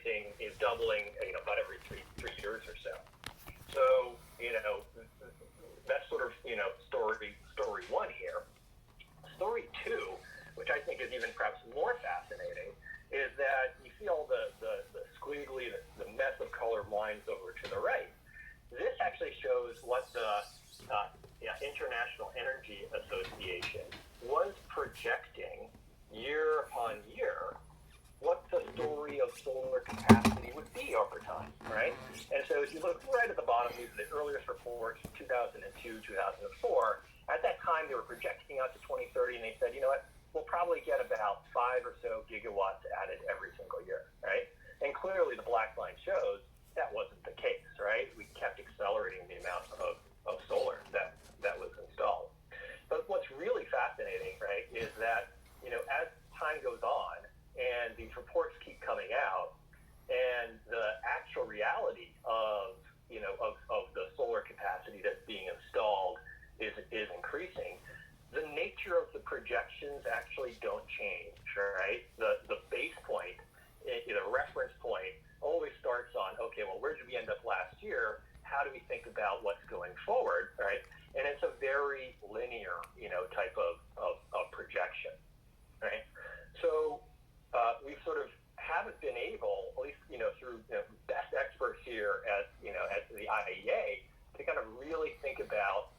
increasing, is doubling, about every three years or so. So, that's sort of, story one here. Story two, which I think is even perhaps more fascinating, is that you see all the squiggly, the mess of colored lines over to the right. This actually shows what the International Energy Association was projecting year on year what the story of solar capacity would be over time, right? And so if you look right at the bottom, these are the earliest reports, 2002, 2004. At that time, they were projecting out to 2030, and they said, you know what, we'll probably get about 5 or so gigawatts added every single year, right? And clearly the black line shows that wasn't the case, right? We kept accelerating the amount of solar that was installed. But what's really fascinating, right, is that, as time goes on and these reports keep coming out and the actual reality of the solar capacity that's being installed is increasing, the nature of the projections actually don't change, right? The base point, the reference point, always starts on, okay, well, where did we end up last year? How do we think about what's going forward, right? And it's a very linear, type of projection, right? So we sort of haven't been able, at least, through best experts here at the IEA, to kind of really think about,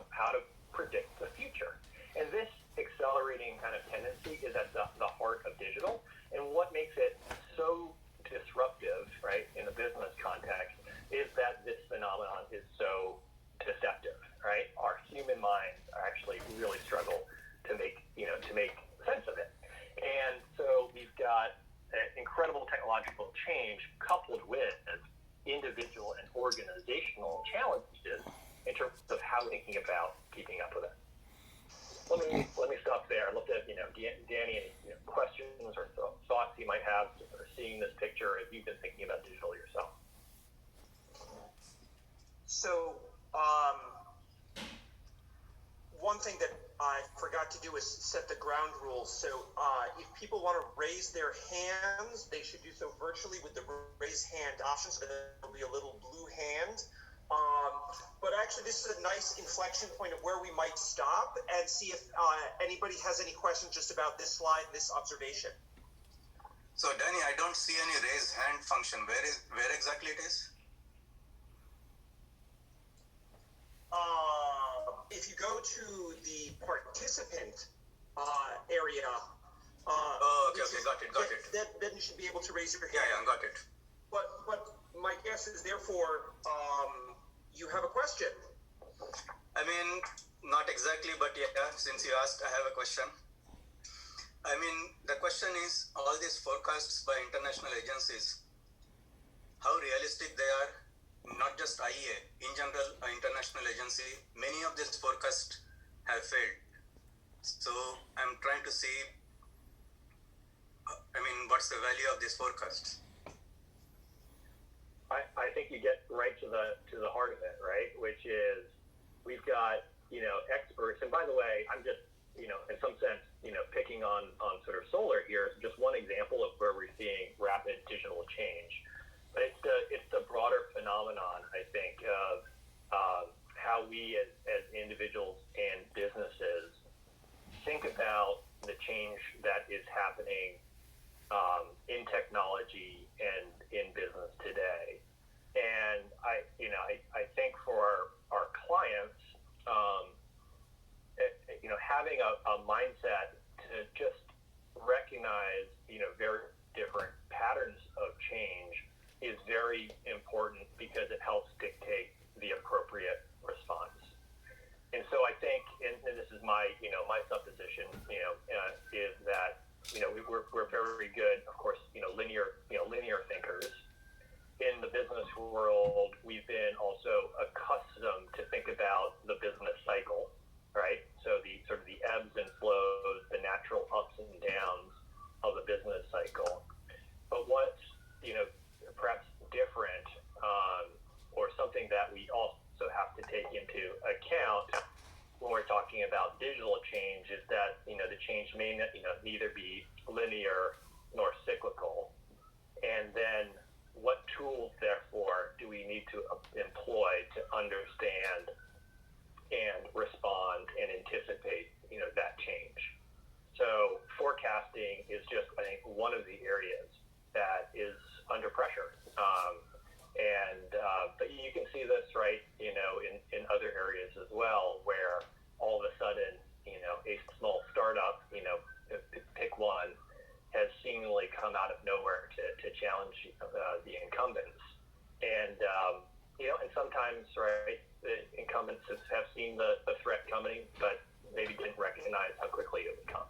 how to predict the future. And this accelerating kind of tendency is at the heart of digital. And what makes it so disruptive, right, in a business context, is that this phenomenon is so deceptive, right? Our human minds actually really struggle to make sense of it. And so we've got incredible technological change coupled with individual and organizational challenges in terms of how we're thinking about keeping up with it. Let me stop there. I'd love to, Danny, any questions or thoughts you might have for seeing this picture if you've been thinking about digital yourself. So, one thing that I forgot to do is set the ground rules. So, if people want to raise their hands, they should do so virtually with the raise hand option. So there'll be a little blue hand. But actually, this is a nice inflection point of where we might stop and see if anybody has any questions just about this slide, this observation. So, Danny, I don't see any raise hand function. Where exactly it is? If you go to the participant area, okay, got it. Then you should be able to raise your hand. Yeah, got it. But my guess is, therefore, you have a question. I mean, not exactly, but yeah, since you asked, I have a question. I mean, the question is, all these forecasts by international agencies, how realistic they are, not just IEA, in general, an international agency, many of these forecasts have failed. So I'm trying to see, what's the value of these forecasts? I think you get right to the heart of it, right? Which is, we've got, experts, and by the way, I'm just, in some sense, picking on sort of solar here, just one example of where we're seeing rapid digital change. But it's the broader phenomenon, I think, of how we as individuals and businesses think about the change that is happening in technology and in business today. And I think for our clients, having a mindset to just recognize, very different patterns of change is very important because it helps dictate the appropriate response. And so I think, and this is my supposition, is that, we're very good, of course, linear thinkers. In the business world, we've been also accustomed to think about the business cycle, right? So the sort of the ebbs and flows, the natural ups and downs of the business cycle. But what's, perhaps different, or something that we also have to take into account when we're talking about digital change is that, the change may neither be linear nor what tools, therefore, do we need to employ to understand and respond and anticipate, that change? So forecasting is just, I think, one of the areas that is under pressure. But you can see this, right, in other areas as well, where all of a sudden, a small startup, pick one, has seemingly come out of nowhere to challenge the incumbents. And sometimes, right, the incumbents have seen the threat coming, but maybe didn't recognize how quickly it would come.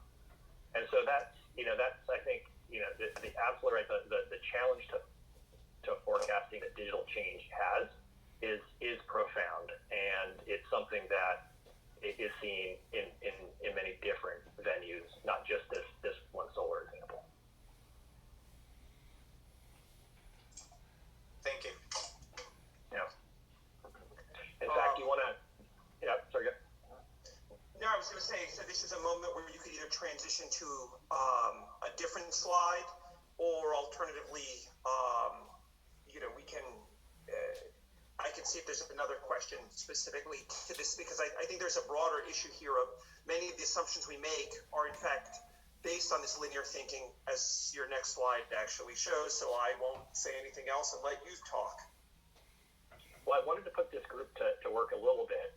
And so that's I think, the absolute right, the challenge to forecasting that digital change has is profound, and it's something that is seen in many different venues, not just this one solar example. Thank you. Yeah. In fact, you want to? Yeah. Sorry. No, I was going to say, so this is a moment where you could either transition to a different slide, or alternatively, we can. I can see if there's another question specifically to this, because I think there's a broader issue here of many of the assumptions we make are in fact based on this linear thinking, as your next slide actually shows. So I won't say anything else and let you talk. Well, I wanted to put this group to work a little bit,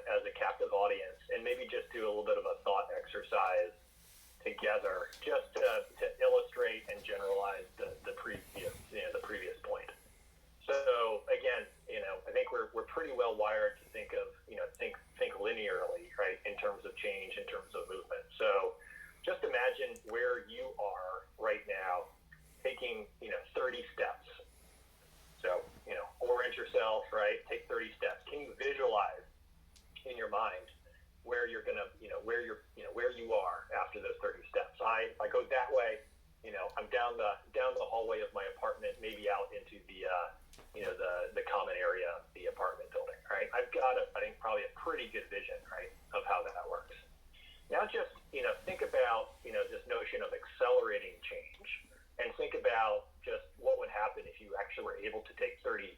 as a captive audience, and maybe just do a little bit of a thought exercise together, just to illustrate and generalize the previous point. So again, I think we're pretty well wired to think linearly, right, in terms of change, in terms of movement. So just imagine where you are right now, taking 30 steps. So orient yourself, right? Take 30 steps. Can you visualize in your mind where you're gonna, where you are after those 30 steps? I go that way. I'm down the hallway of my apartment, maybe out into the common area of the apartment building, right? I've got I think probably a pretty good vision, right, of how that works. Now just, think about, this notion of accelerating change, and think about just what would happen if you actually were able to take 30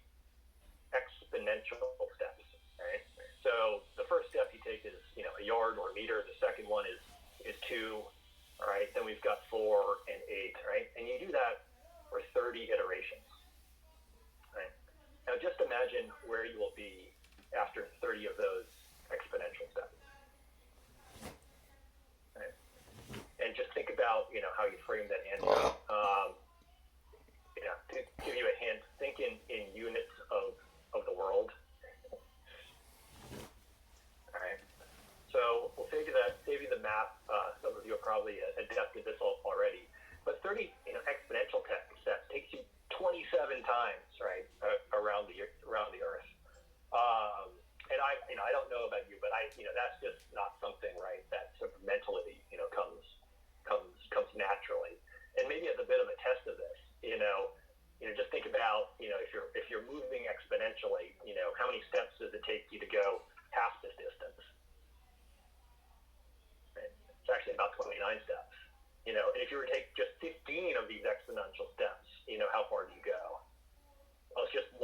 exponential steps, right? So the first step you take is, a yard or a meter. The second one is 2, all right? Then we've got 4 and 8, right? And you do that for 30 iterations, right? Now just imagine where you will be after 30 of those exponential steps, right? And just think about, how you frame that answer. To give you a hint, think in units of the world. All right. So we'll save you the math. Some of you are probably adept at this already. But 30, exponential steps takes you 27 times, right, around the Earth. And I don't know about you, but that's just not something, right, that sort of mentally, comes naturally. And maybe as a bit of a test of this, just think about, if you're moving exponentially, how many steps does it take you to go half this distance? Right? It's actually about 29 steps. And if you were to take just 15 of these exponential steps, how far do you go? Well, it's just 1%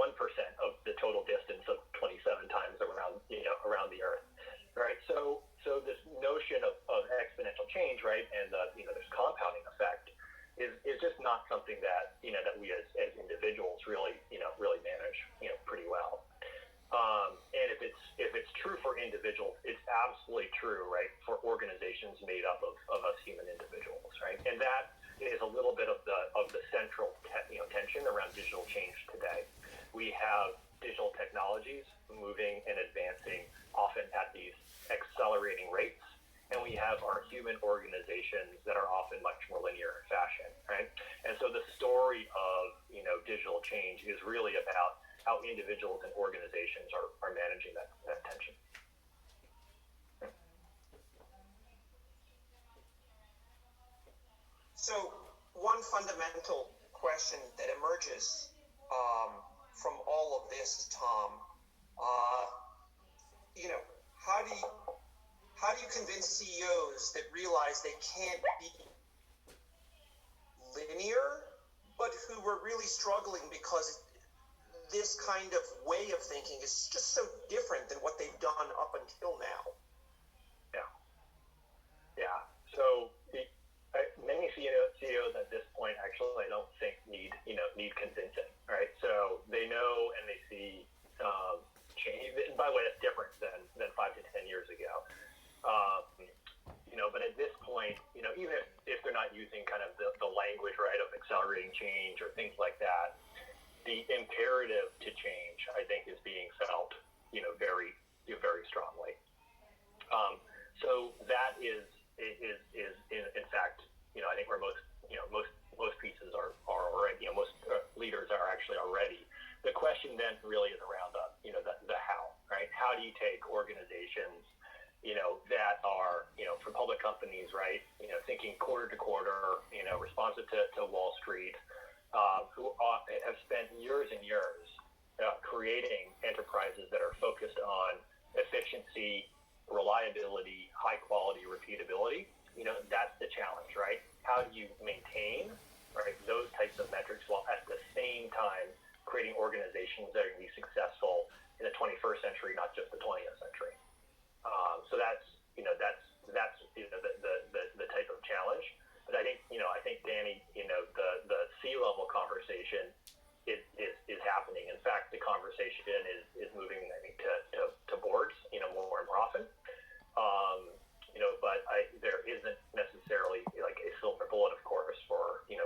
of the total distance of 27 times around the Earth, right? So this notion of exponential change, right, and this compounding effect is just not something that that we as individuals really manage pretty well. And if it's true for individuals, it's absolutely true, right, for organizations made up of us human individuals, right? And that is a little bit of the central tension around digital change today. We have digital technologies moving and advancing often at these accelerating rates, and we have our human organizations that are often much more linear in fashion, right? And so the story of digital change is really about how individuals and organizations are managing that tension. So one fundamental question that emerges from all of this, Tom, how do you convince CEOs that realize they can't be linear, but who were really struggling because this kind of way of thinking is just so different than what they've done up until now. Yeah. Yeah. So many CEOs at this point actually I don't think need convincing, right? So they know and they see change. And by the way, that's different than 5 to 10 years ago. But at this point, even if they're not using kind of the language, right, of accelerating change or things like that, the imperative to change, I think, is being felt, very, very strongly. So that is in fact, I think where most pieces are already, most leaders are actually already. The question then really is around the how, right? How do you take organizations, that are, from public companies, right,